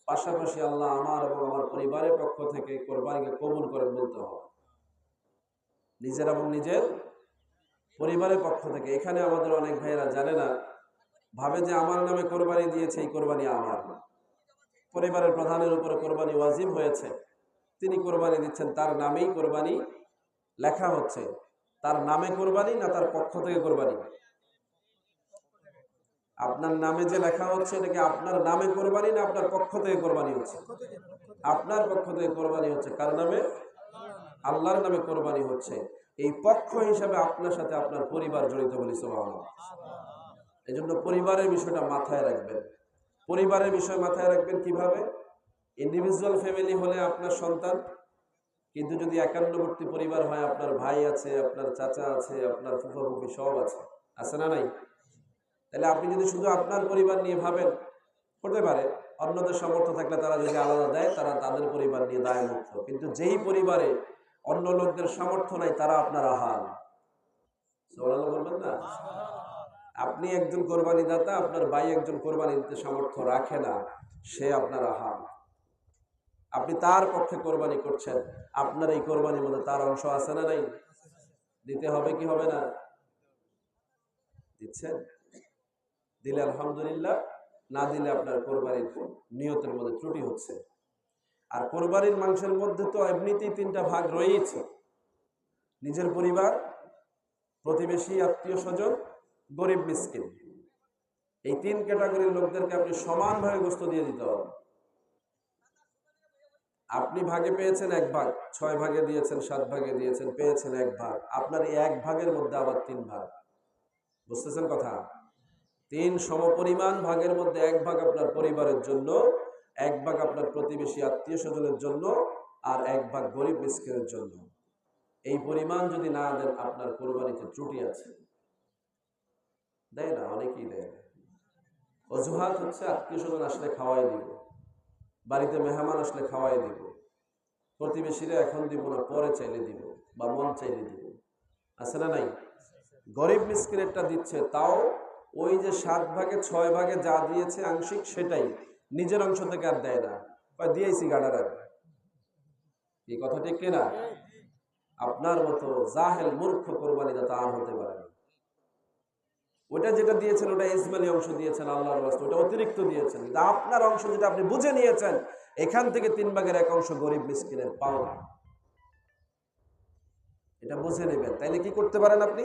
পাশাপাশি আল্লাহ আমার এবং আমার পরিবারের পক্ষ থেকে কোরবানিকে কবুল করেন বলতে হবে, নিজের এবং নিজের পরিবারের পক্ষ থেকে। এখানে আমাদের অনেক ভাইয়েরা জানে না, ভাবে যে আমার নামে কোরবানি দিয়েছে, এই কোরবানি আমার। পরিবারের প্রধানের উপরে কোরবানি ওয়াজিব হয়েছে, তিনি কোরবানি দিচ্ছেন, তার নামেই কোরবানি লেখা হচ্ছে। তার নামে কোরবানি না তার পক্ষ থেকে কোরবানি? আপনার নামে যে লেখা হচ্ছে এটা কি আপনার নামে কোরবানি না আপনার পক্ষ থেকে কোরবানি হচ্ছে? আপনার পক্ষ থেকে কোরবানি হচ্ছে। কার নামে? আল্লাহর নামে কোরবানি হচ্ছে। এই পক্ষ হিসাবে আপনার সাথে আপনার পরিবার জড়িত, বলি সুবহানাল্লাহ। এই জন্য পরিবারের বিষয়টা মাথায় রাখবেন। পরিবারের বিষয় মাথায় রাখবেন কিভাবে? ইন্ডিভিজুয়াল ফ্যামিলি হলে আপনার সন্তান, কিন্তু যদি একান্নবর্তী পরিবার হয়, আপনার ভাই আছে, আপনার চাচা আছে, আপনার ফুফা ফুফি সব আছে, আছে না নাই? তাহলে আপনি যদি শুধু আপনার পরিবার নিয়ে ভাবেন, হতে পারে অন্যদের সামর্থ্য থাকলে তারা যদি আলাদা দেয়, তারা তাদের পরিবার নিয়ে দায় মুক্ত। কিন্তু যেই পরিবারে অন্য লোকদের সামর্থ্য নাই তারা আপনার আহাল, সুবহানাল্লাহ বলবেন না? আপনি একজন কোরবানি দাতা, আপনার ভাই একজন কোরবানি দিতে সামর্থ্য রাখে না, সে আপনার আহাল। আপনি তার পক্ষে কোরবানি করছেন, আপনার এই কোরবানির মধ্যে তার অংশ আছে না নাই? দিতে হবে কি হবে না? দিচ্ছেন? দিলে আলহামদুলিল্লাহ, না দিলে আপনার কোরবানির নিয়তের মধ্যে ত্রুটি হচ্ছে। আর কোরবানির মাংসের মধ্যে তো এমনিতেই তিনটা ভাগ রয়েছে, নিজের পরিবার, প্রতিবেশী, আত্মীয় স্বজন, গরিব মিসকিন। এই তিন ক্যাটাগরির লোকদেরকে আপনি সমানভাবে গোস্ত দিয়ে দিতে হবে। আপনি ভাগে পেয়েছেন এক ভাগ, 6 ভাগে দিয়েছেন, 7 ভাগে দিয়েছেন, পেয়েছেন এক ভাগ, আপনার এই এক ভাগের মধ্যে আবার 3 ভাগ। বুঝতেছেন কথা? 3 সমপরিমাণ ভাগের মধ্যে এক ভাগ আপনার পরিবারের জন্য, এক ভাগ আপনার প্রতিবেশী আত্মীয় স্বজনের জন্য, আর এক ভাগ গরিব মিসকিনের জন্য। এই পরিমাণ যদি না দেন, আপনার কোরবানিতে ত্রুটি আছে। দেয় না, অনেকেই দেয় না। অজুহাত হচ্ছে আত্মীয় স্বজন আসলে খাওয়াই দিব, বাড়িতে মেহমান আসলে খাওয়াই দিব, প্রতিবেশীরা এখন দিব না, পরে চাইলে দিব বা মন চাইলে দিব, আছে না নাই? গরিব মিসকিনেরটা দিচ্ছে, তাও ওই যে 7 ভাগে 6 ভাগে যা দিয়েছে আংশিক সেটাই, নিজের অংশ থেকে আর দেয় না, দিয়েছি গাড়ার আর। এই কথা ঠিক কিনা? আপনার মতো জাহেল মূর্খ কোরবানিদাতা আর হতে পারে না। ওটা যেটা দিয়েছেন ওটা ইসমাইলি অংশ দিয়েছেন আল্লাহর রাস্তায়, ওটা অতিরিক্ত দিয়েছেন। কিন্তু আপনার অংশ যেটা আপনি বুঝে নিয়েছেন, এখান থেকে 3 ভাগের 1 অংশ গরিব মিসকিনের পাওনা, এটা বুঝে নেবেন। তাইলে কি করতে পারেন আপনি?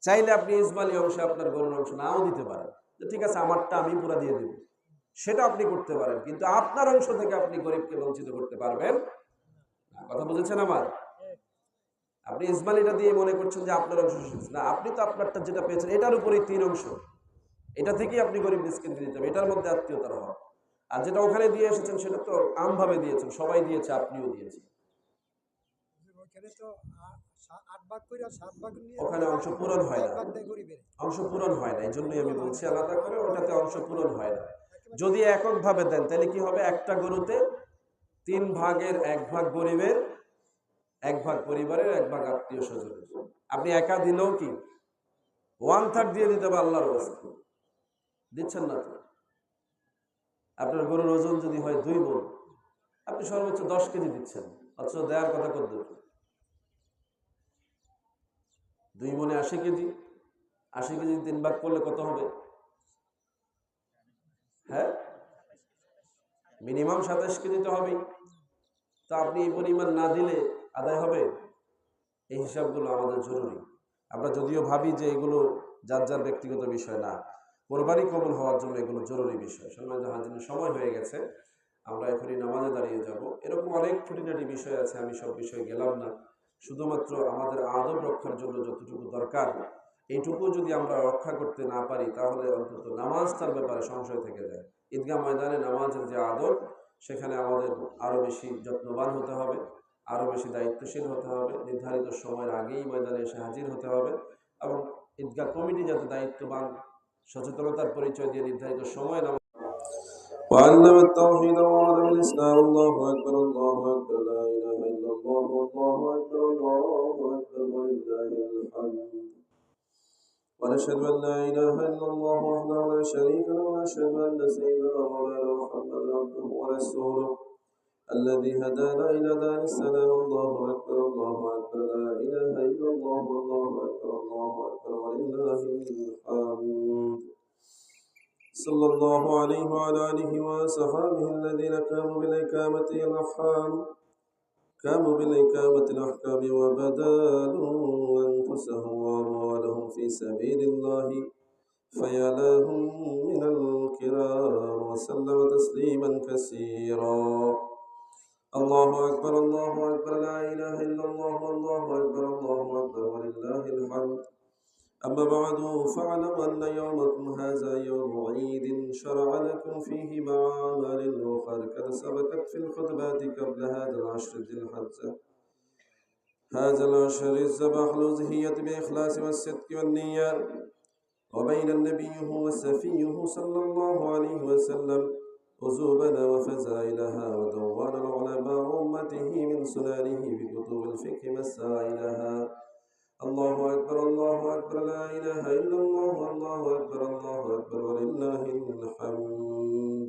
চাইলে আপনি ইসমাইলি অংশে আপনার গরুর অংশ নাও দিতে পারেন, ঠিক আছে আমারটা আমি পুরা দিয়ে দেব, সেটা আপনি করতে পারেন। কিন্তু আপনার অংশ থেকে আপনি গরিবকে বঞ্চিত করতে পারবেন না। কথা বুঝেছেন আমার? আপনি ইসমাইলিটা দিয়ে মনে করছেন যে আপনার অংশ না, আপনি তো আপনারটা যেটা পেয়েছেন এটার উপরেই 3 অংশ, এটা থেকেই আপনি গরিব মিসকিনকে দিতে হবে, এটার মধ্যে আত্মীয়তার হক। আর যেটা ওখানে দিয়ে এসেছেন সেটা তো আমভাবে দিয়েছেন, সবাই দিয়েছে, আপনিও দিয়েছেন। ওখানে অংশ পূরণ হয় না, অংশ পূরণ হয় না, এই জন্যই আমি বলছি আলাদা করে, ওটাতে অংশ পূরণ হয় না। যদি এককভাবে দেন তাহলে কি হবে? একটা গরুতে 3 ভাগের 1 ভাগ গরিবের, 1 ভাগ পরিবারের, 1 ভাগ আত্মীয় স্বজনের। আপনি একা দিলেও কি 1/3 দিয়ে দিতে হবে আল্লাহর রাস্তা, দিচ্ছেন না তো। আপনার গরুর ওজন যদি হয় 2 মণ, আপনি সর্বোচ্চ 10 কেজি দিচ্ছেন, অথচ দেওয়ার কথা কত? 2 মণে 80 কেজি, 80 কেজি 3 ভাগ করলে কত হবে? হ্যাঁ, মিনিমাম 27 কেজি তো হবেই। তো আপনি এই পরিমাণ না দিলে আদায় হবে? এই হিসাবগুলো আমাদের জরুরি। আমরা যদিও ভাবি যে এগুলো যার যার ব্যক্তিগত বিষয় না, কোরবানি কবুল হওয়ার জন্য এগুলো জরুরি বিষয়। সম্মানিত হাজির, সময় হয়ে গেছে, আমরা এখনই নামাজে দাঁড়িয়ে যাব। এরকম অনেক খুঁটিনাটি বিষয় আছে, আমি সব বিষয়ে গেলাম না। শুধুমাত্র আমাদের আদব রক্ষার জন্য যতটুকু দরকার, এইটুকু যদি আমরা রক্ষা করতে না পারি তাহলে অন্তত নামাজটার ব্যাপারে সংশয় থেকে যায়। ঈদগাহ ময়দানে নামাজের যে আদব, সেখানে আমাদের আরো বেশি যত্নবান হতে হবে, আরো বেশি দায়িত্বশীল হতে হবে, নির্ধারিত সময়ের আগেই ময়দানে এসে হাজির হতে হবে, এবং ঈদগাহ কমিটি যাতে দায়িত্ববান সচেতনতার পরিচয় দিয়ে নির্ধারিত সময় নামাজ وعلم التوحيد وعلم الإسلام. الله أكبر الله أكبر لا إله إلا الله والله أكبر الله أكبر ولله الحمد. ونشهد أن لا إله إلا الله وحده لا شريك له ونشهد أن سيدنا ومولانا محمدا عبده ورسوله الذي هدانا إلى دار السلام. الله أكبر الله أكبر لا إله إلا الله والله أكبر الله أكبر ولله الحمد. صلى الله عليه وعلى آله وصحبه الذين قاموا بالإقامة الأحكام وبذلوا أنفسهم وأموالهم في سبيل الله فيا لهم من الكرام وسلم تسليما كثيرا. الله أكبر الله أكبر لا إله إلا الله والله أكبر الله أكبر ولله الحمد. أما بعد فاعلم أن يومكم هذا يوم عيد شرع لكم فيه معامل أخرى قد سبقت في الخطبات قبل هذا العشر ذي الحجة. هذا العشر الذبح الأضحية بإخلاص والصدق والنية، وبين النبي وسفيه صلى الله عليه وسلم وزوبنا وفزائلها ودوان العلماء أمته من سنانه بكتب الفقه مسائلها. الله أكبر الله أكبر لا إله إلا الله والله أكبر الله أكبر ولله الحمد.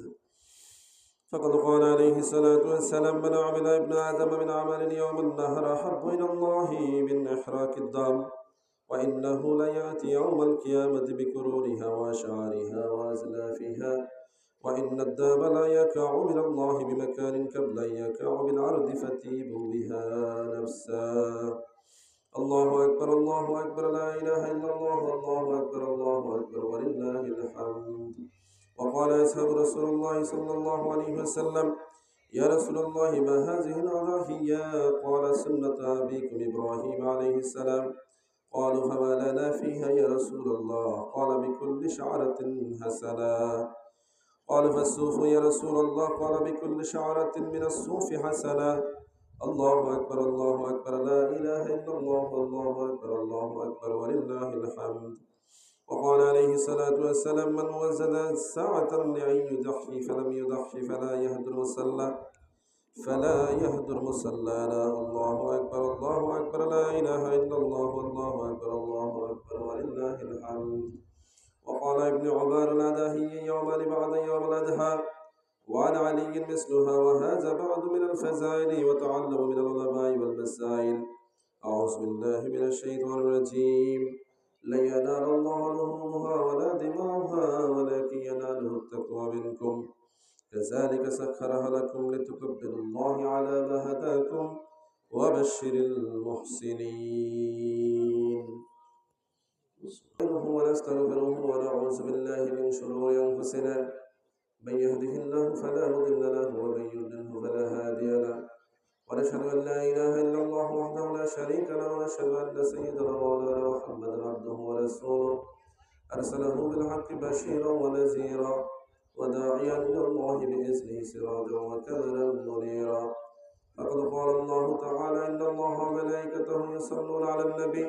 فقد قال عليه الصلاة والسلام من عمل ابن آدم من عمل يوم النهر أحب إلى الله من إحراق الدم وإنه ليأتي يوم القيامة بكرونها وأشعارها وأزلافها وإن الداب لا يقع من الله بمكان قبل أن يقع بالعرض فتيب بها نفسا. الله أكبر الله أكبر لا إله إلا الله والله أكبر الله أكبر ولله الحمد. وقال أصحاب رسول الله صلى الله عليه وسلم يا رسول الله ما هذه الأضحية؟ قال سنة أبيكم إبراهيم عليه السلام. قالوا فما لنا فيها يا رسول الله؟ قال بكل شعرة حسنة. قال فالصوف يا رسول الله؟ قال بكل شعرة من الصوف حسنة. الله أكبر الله أكبر لا إله إلا الله والله أكبر الله أكبر ولله الحمد. وقال عليه الصلاة والسلام من وجد ساعة لأن يضحي فلم يضحي فلا يهدر مصلانا. الله أكبر الله أكبر لا إله إلا الله والله أكبر الله أكبر ولله الحمد. وقال ابن عمر الأدهي يوما بعد يوم الأضحى. وعن علي مثلها. وهذا بعد من الفزائل وتعلم من العلماء والمسائل. أعوذ بالله من الشيطان الرجيم. لن ينال الله لحومها ولا دماؤها ولكن يناله التقوى منكم. كذلك سخرها لكم لتكبروا الله على ما هداكم وبشر المحسنين. ونستغفره ونعوذ بالله من شرور أنفسنا. من يهده الله فلا مضل له ومن يضلله فلا هادي له. ونشهد أن لا إله إلا الله وحده لا شريك له. ونشهد أن سيدنا مولانا محمدا عبده ورسوله أرسله بالحق بشيرا ونذيرا وداعيا إلى الله بإذنه سراجا وكذبا منيرا. فقد قال الله تعالى إن الله وملائكته يصلون على النبي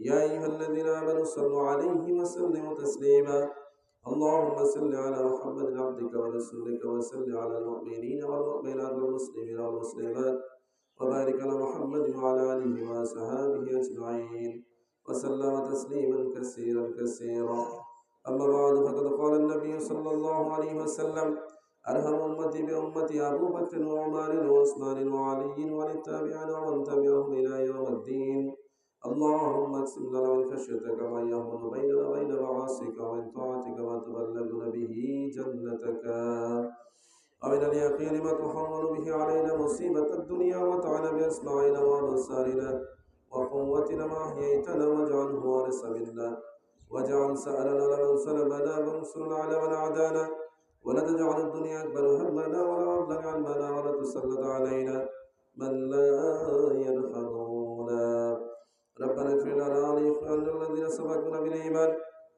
يا أيها الذين آمنوا صلوا عليه وسلموا تسليما. اللهم صل على محمد عبدك ورسولك وصل على المؤمنين والمؤمنات والمسلمين والمسلمات وبارك على محمد وعلى آله وصحبه أجمعين وسلم تسليما كثيرا كثيرا. أما بعد فقد قال النبي صلى الله عليه وسلم أرحم أمتي بأمتي أبو بكر وعمر وعثمان وعلي وللتابعين ومن تبعهم إلى يوم الدين. اللهم اقسم لنا من خشيتك ما يحول بيننا وبين معاصيك ومن طاعتك ما تبلغنا به جنتك ومن اليقين ما تحول به علينا مصيبة الدنيا ومتعنا بأسماعنا وأبصارنا وقوتنا ما أحييتنا واجعله وارث منا واجعل ثأرنا لمن ظلمنا وانصرنا على من عادانا ولا تجعل الدنيا أكبر همنا ولا مبلغ علمنا ولا تسلط علينا من لا يرحمنا. ربنا اغفر لنا ولإخواننا الذين سبقونا بالإيمان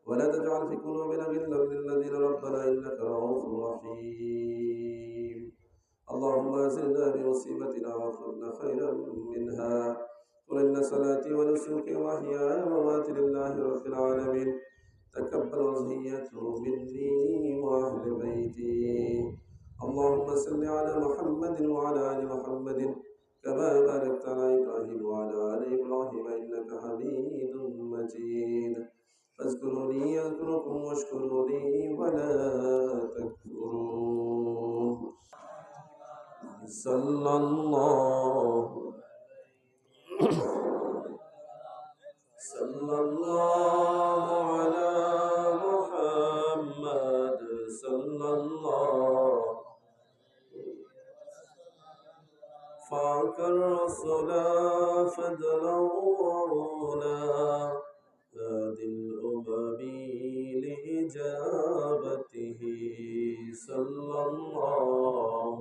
ولا تجعل في قلوبنا غلا للذين ربنا إنك رؤوف رحيم. اللهم أزلنا بمصيبتنا واخلفنا خيرا منها. قل إن صلاتي ونسكي ومحياي ومماتي لله رب العالمين. تقبل وصيته مني وأهل بيتي. اللهم صل على محمد وعلى آل محمد كما باركت على إبراهيم وعلى آل إبراهيم إنك حميد مجيد. فاذكروني أذكركم واشكروا لي ولا تكفرون. صلى الله على محمد صلى الله فاك الرسول فادلونا هادي الأمم لإجابته. صلى الله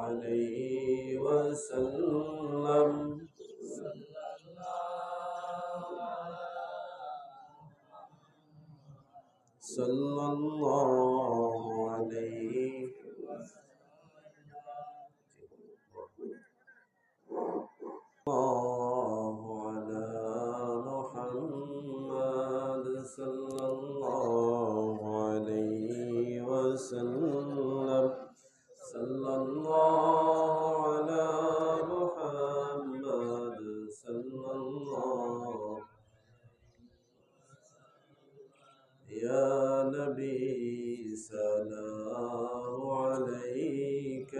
عليه وسلم. صلى الله عليه الله على محمد صلى الله عليه وسلم. صلى الله على محمد صلى الله. يا نبي سلام عليك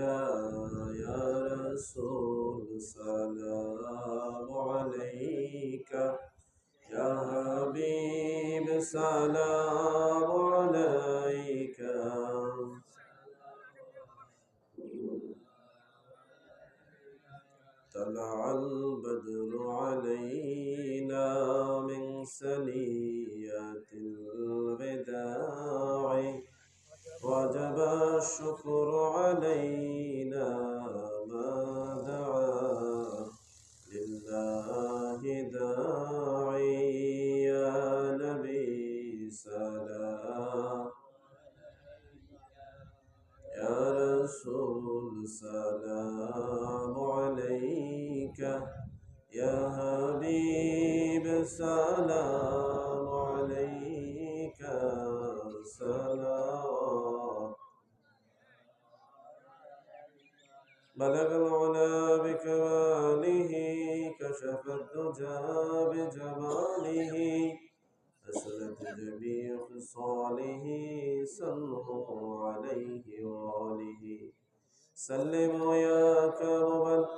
يا رسول سلام عليك يا حبيب سلام عليك. طلع البدر علينا من ثنيات الوداع وجب الشكر علينا ما دعا لله داعي. يا نبي سلام يا رسول سلام عليك يا حبيب سلام عليك. سلام بلغ العلا بكماله كشف الدجى بجماله أسلت جميع خصاله صلوا عليه وآله سلموا يا كرما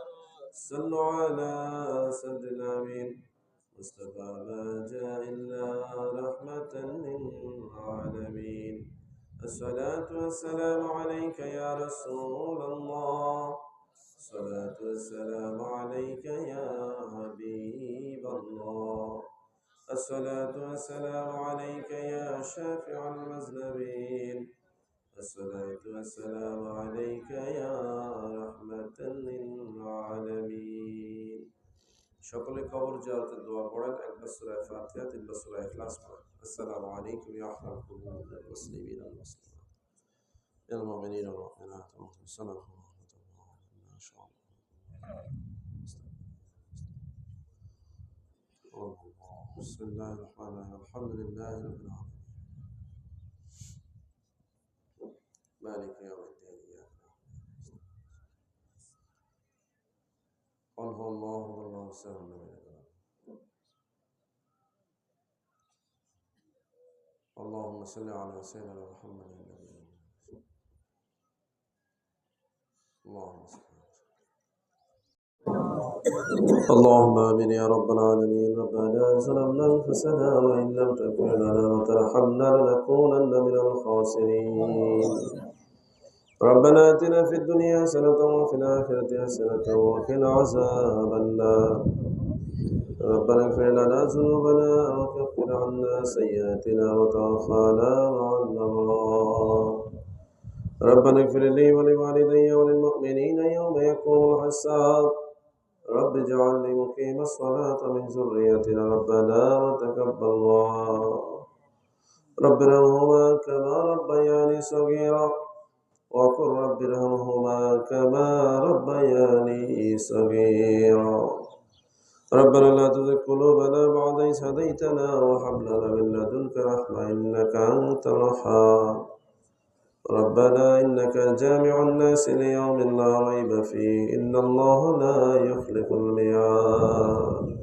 صلوا على سيد الأمين مصطفى ما جاء إلا رحمة للعالمين الصلاة والسلام عليك يا رسول الله الصلاة والسلام عليك يا حبيب الله الصلاة والسلام عليك يا شافع المذنبين الصلاة والسلام عليك يا رحمة للعالمين সকলে কবর জিয়ারতের দোয়া পড়েন একবার সূরা ফাতিহা তিনবার সূরা ইখলাস পড়েন আসসালামু আলাইকুম ইয়া আহলাল মুসলিমিন ওয়াল মুসলিমাত ইয়া মুমিনিন ওয়াল মুমিনাত আসসালামু আলাইকুম ওয়া রাহমাতুল্লাহি মা শা আল্লাহ বিসমিল্লাহির রহমানির রহিম আলহামদুলিল্লাহি রাব্বিল আলামিন মালিকি ইয়াউমিদ্দিন ইyyaka قل هو الله احد الله الصمد لم يلد ولم يولد اللهم صل على سيدنا محمد النبي اللهم صل اللهم امين يا رب العالمين ربنا ظلمنا انفسنا وان لم تغفر لنا وترحمنا لنكونن من الخاسرين ربنا اتنا في الدنيا حسنة وفي الآخرة حسنة وقنا عذاب النار ربنا اغفر لنا ذنوبنا وكفر عنا سيئاتنا وتوفنا مع الأبرار ربنا اغفر لي ولوالدي وللمؤمنين يوم يقوم الحساب رب اجعلني مقيم الصلاة من ذريتنا ربنا وتقبل دعاء رب ارحمهما كما ربياني صغيرا وقل رب ارحمهما كما ربياني صغيرا ربنا لا تزغ قلوبنا بعد إذ هديتنا وهب لنا من لدنك رحمة إنك أنت الوهاب ربنا إنك جامع الناس ليوم لا ريب فيه إن الله لا يخلف الميعاد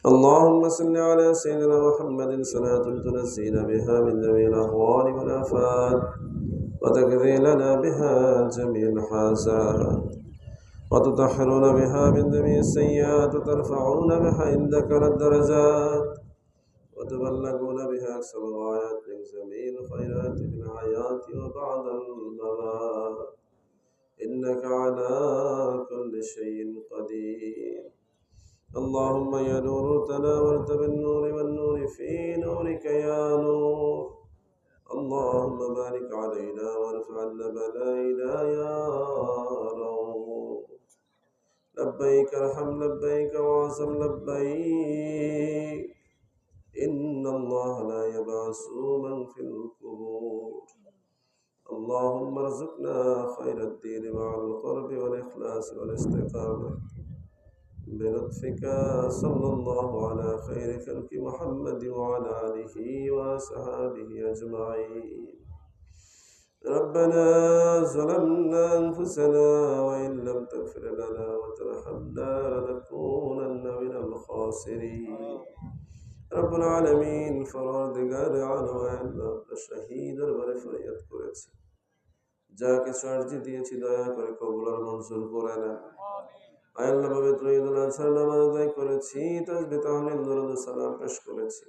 اللهم صل على سيدنا محمد صلاة تنزينا بها من جميع الأهوال والآفات وتقضي لنا بها جميع الحاجات وتطهرنا بها من جميع السيئات وترفعون بها عندك الدرجات وتبلغون بها أقصى الغايات من جميع الخيرات في الحياة وبعد الممات إنك على كل شيء قدير اللهم يا نور تناولت بالنور والنور في نورك يا نور اللهم بارك علينا وارفع عنا بلائنا يا رب لبيك ارحم لبيك وعظم لبيك إن الله لا يبعث من في القبور اللهم ارزقنا خير الدين مع القرب والإخلاص والاستقامة بلطفك صلى الله على خير خلق محمد وعلى آله وصحبه أجمعين ربنا ظلمنا أنفسنا وإن لم تغفر لنا وترحمنا لنكونن من الخاسرين رب العالمين ফরওয়ারদিগার আলম আল্লাহ শহীদের বলে ফরিয়াদ করেছে যা কিছু আরজি দিয়েছি দয়া করে কবুল আর মঞ্জুর করে না আল্লাহ পবিত্র ঈদুল আজহার নামাজ আদায় করেছি তাসবিহ তাহলিল দরুদ সালাম পেশ করেছি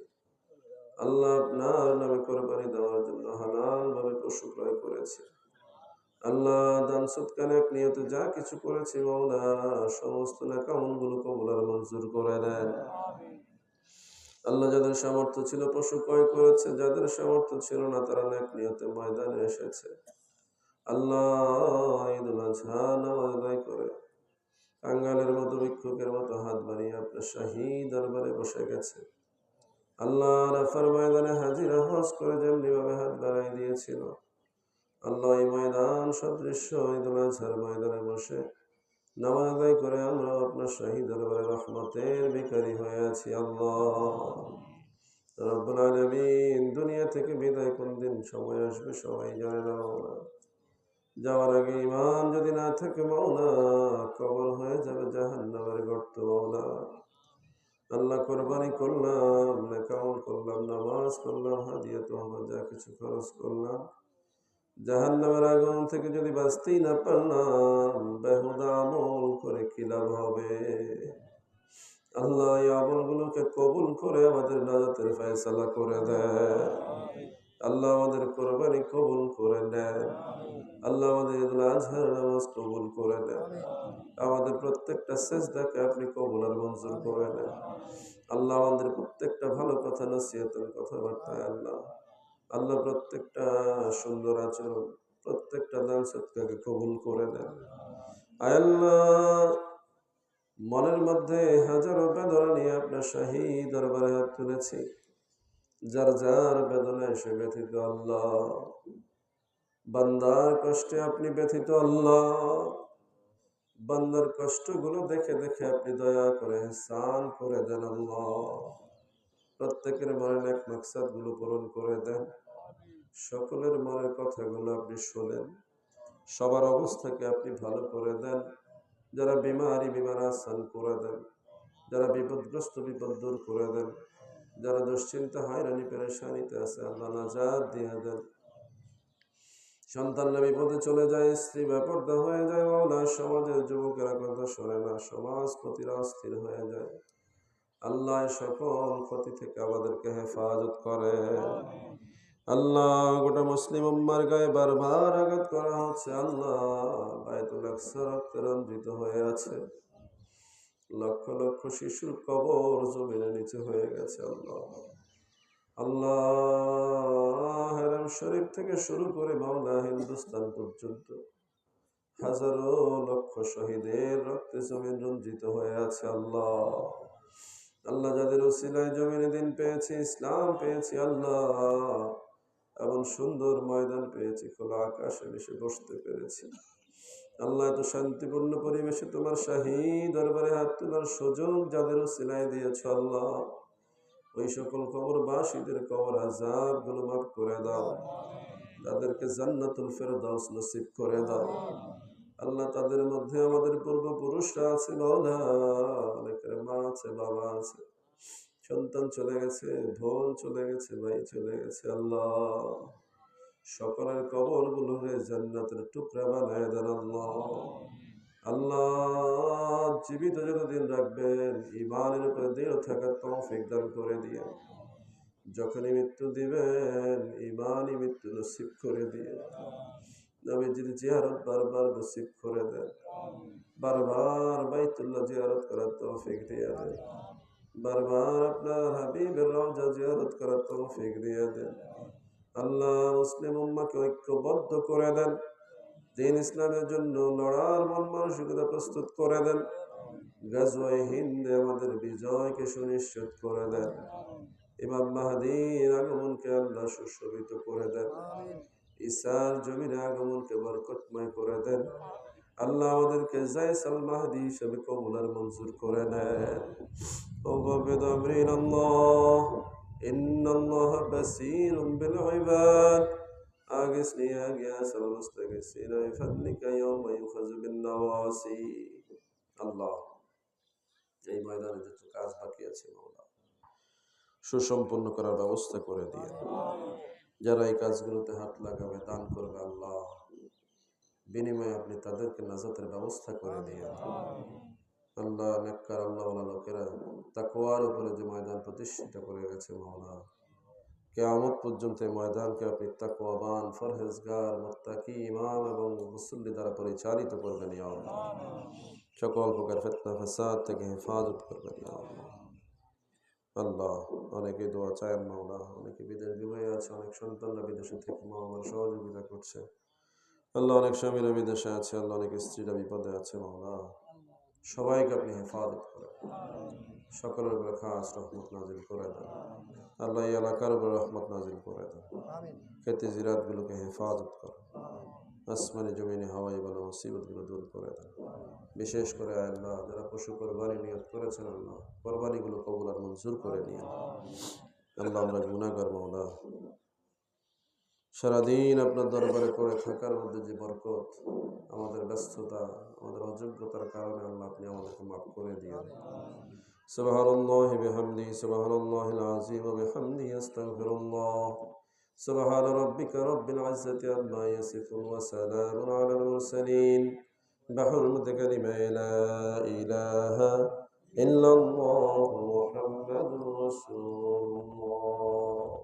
আল্লাহ আপনার নামে কোরবানি দেওয়ার জন্য হালাল ভাবে পশু ক্রয় করেছি আল্লাহ দান সদকা নেক নিয়তে যা কিছু করেছি মাওলা সমস্ত নেকামলগুলো কবুল আর মঞ্জুর করে দেন আল্লাহ যাদের সামর্থ্য ছিল পশু ক্রয় করেছে যাদের সামর্থ্য ছিল না তারা নেক নিয়তে ময়দানে এসেছে আল্লাহ ঈদুল আজহা নামাজ আদায় করে কাঙ্গালের মতো ভিক্ষুকের মতো হাত বাড়িয়ে আপনার শাহী দরবারে বসে গেছে আল্লাহ আরাফার ময়দানে হাজিরা হজ করে যেমনি ভাবে হাত বাড়াই দিয়েছিল আল্লাহ এই ময়দান সদৃশ্য ঈদুল আজহার ময়দানে বসে নামাজ আদায় করে আমরা আপনার শাহী দরবারে রহমতের ভিখারি হয়ে আছি আল্লাহ রব্বুল আলামিন দুনিয়া থেকে বিদায় কোন দিন সময় আসবে সবাই জানে না মাওলা যাওয়ার আগে ঈমান যদি না থাকে মাওলা কবর হয়ে যাবে জাহান্নামের গর্ত মাওলা আল্লাহ কোরবানি করলাম, নেকামল করলাম, নামাজ পড়লাম, হাদিয়া তোহবা যা কিছু খরচ করলাম, জাহান্নামের আগুন থেকে যদি বাঁচতেই না পারলাম, বেহুদা আমল করে কি লাভ হবে? আল্লাহ এই আমলগুলোকে কবুল করে আমাদের নাজাতের ফয়সালা করে দেয়। আল্লাহ আমাদের কোরবানি কবুল করে নেন। আল্লাহ আমাদের ঈদুল আজহার নামাজ কবুল করে নেন। আমাদের প্রত্যেকটা সেজদাকে আপনি কবুল আর মঞ্জুর করে নেন। আল্লাহ আমাদের প্রত্যেকটা ভালো কথা, নসিহতের কথাবার্তায় আল্লাহ আল্লাহ প্রত্যেকটা সুন্দর আচরণ, প্রত্যেকটা দান সৎকাকে কবুল করে নেন। আয় আল্লাহ, মনের মধ্যে হাজারো বেদনা নিয়ে আপনার শাহী দরবারে হাত তুলেছি। যার যার বেদনায় সে ব্যথিত আল্লাহ, বান্দার কষ্টে আপনি ব্যথিত আল্লাহ, বান্দার কষ্টগুলো দেখে দেখে আপনি দয়া করে ইহসান করে দেন আল্লাহ। প্রত্যেকের মনের এক মাকসাদ গুলো পূরণ করে দেন। সকলের মনের কথাগুলো আপনি শোনেন। সবার অবস্থাকে আপনি ভালো করে দেন। যারা বিমার আসান করে দেন। যারা বিপদগ্রস্ত বিপদ দূর করে দেন। যারা দুশ্চিন্তা হয়রানি পেরেশানিতে আছে আল্লাহ নাজাত দিয়ে দেন। সন্তানরা বিপদে চলে যায়, স্ত্রী বেপরদা হয়ে যায়, মাওলা সমাজের যুবকেরা কথা শোনে না, সমাজপতিরা অস্থির হয়ে যায়। আল্লাহ সকল ক্ষতি থেকে আমাদেরকে হেফাজত করে। আল্লাহ গোটা মুসলিম উম্মার গায়ে বারবার আঘাত করা হচ্ছে। আল্লাহ বায়তুল আকসা রক্তে রঞ্জিত হয়ে আছে। লক্ষ লক্ষ শিশুর কবর জমিনের নিচে হয়ে গেছে। আল্লাহ আল্লাহ হারাম শরীফ থেকে শুরু করে মাওলা হিন্দুস্তান পর্যন্ত হাজারো লক্ষ শহীদের রক্তে জমিন রঞ্জিত হয়ে আছে। আল্লাহ আল্লাহ যাদের উসিলায় জমিনে দিন পেয়েছি, ইসলাম পেয়েছি, আল্লাহ এমন সুন্দর ময়দান পেয়েছি, খোলা আকাশে এসে বসতে পেরেছি। আল্লাহ এত শান্তিপূর্ণ পরিবেশে তোমার শাহী দরবারে হাত তোলার সুযোগ যাদের উসিলায় দিয়েছ আল্লাহ, ওই সকল কবরবাসীদের কবর আযাব গুলো মাফ করে দাও। তাদেরকে জান্নাতুল ফেরদাউস নসিব করে দাও। আল্লাহ তাদের মধ্যে আমাদের পূর্বপুরুষরা আছে মাওলা, অনেকের মা আছে, বাবা আছে, সন্তান চলে গেছে, বোন চলে গেছে, ভাই চলে গেছে। আল্লাহ সকলের কবর গুলোকে জান্নাতের টুকরা বানায় দেন আল্লাহ। আল্লাহ জীবিত যতদিন রাখবেন ঈমানের উপরে দৃঢ় থাকার তৌফিক দান করে দিয়ে, যখনই মৃত্যু দিবেন ঈমানি মৃত্যু নসিব করে দিয়ে, নবীজির জিয়ারত বারবার নসিব করে দেন। বারবার বাইতুল্লাহ জিয়ারত করার তৌফিক দিয়ে দেন। বারবার আপনার হাবিবের রওজা জিয়ারত করার তৌফিক দিয়ে দেন। আল্লাহ মুসলিম উম্মাহকে ঐক্যবদ্ধ করে দেন। দ্বীন ইসলামের জন্য লড়ার মন মানসিকতা প্রস্তুত করে দেন। গাজওয়ায়ে হিন্দে আমাদের বিজয়কে সুনিশ্চিত করে দেন। ইমাম মাহদীর আগমনকে আল্লাহ সুশোভিত করে দেন। ঈসার জমিনে আগমনকে বরকতময় করে দেন। আল্লাহ আমাদেরকে জায়সাল মাহদী হিসেবে কবুল আর মঞ্জুর করে নেন। ওয়াবিদ আমরিনাল্লাহ ইন্নাল্লাহা বাসীরুম বিল ইবাদ আগিসনি ইয়া গিয়াসাল মুস্তাগিসিনা বিফadlika ইয়াওমা ইউখাযু বিন নাওয়াসি। আল্লাহ এই ময়দানে যত কাজ বাকি আছে মাওলা সুসম্পন্ন করার ব্যবস্থা করে দিয়ে, যারা এই কাজগুলোতে হাত লাগাবে, দান করবে, আল্লাহ বিনিময়ে আপনি তাদেরকে নাজাতের ব্যবস্থা করে দিয়ে। আল্লাহ নেককার আল্লাহওয়ালা লোকেরা তাকওয়ার উপরে যে ময়দান প্রতিষ্ঠিত করে গেছে মাওলা, কিয়ামত পর্যন্ত এই ময়দানকে আপনি তাকওয়াবান, ফরহেজগার, মুত্তাকি, ইমাম এবং মুসল্লি দ্বারা পরিচালিত করবেন ইয়া আল্লাহ। সকল প্রকার ফিতনা ফাসাদ থেকে হেফাজত করবেন ইয়া আল্লাহ। আল্লাহ অনেকে দোয়া চায় মাওলা, অনেকে বিদেশ বিভয়ে আছে, অনেক সন্তানরা বিদেশে থেকে মাওলার সহযোগিতা করছে। আল্লাহ অনেক স্বামীরা বিদেশে আছে, আল্লাহ অনেক স্ত্রীরা বিপদে আছে মাওলা, সবাইকে আপনি হেফাজত করেন। সকলের উপরে খাস রহমত নাজিল করে দেন। আল্লাহ এই এলাকার উপরে রহমত নাজিল করে দেন। খেতে জিরাতগুলোকে হেফাজত করেন। আসমানি জমিনে হাওয়াই বলা মুসিবতগুলো দূর করে দেন। বিশেষ করে আল্লাহ যারা পশু কোরবানি নিয়ত করেছেন, আল্লাহ কোরবানিগুলো কবুল আর মঞ্জুর করে নিয়ে। আল্লাহ আমরা গুনাহগার মাওলা, সারাদিন আপনার দরবারে পড়ে থাকার মধ্যে যে বরকত, আমাদের ব্যস্ততা, আমাদের অযোগ্যতার কারণে আল্লাহ আপনি আমাদেরকে মাফ করে দিয়ে سبحان الله بحمده سبحان الله العظيم وبحمده أستغفر الله سبحان ربك رب العزة عما يصفون وسلام على المرسلين بحرمة كلمة لا إله إلا الله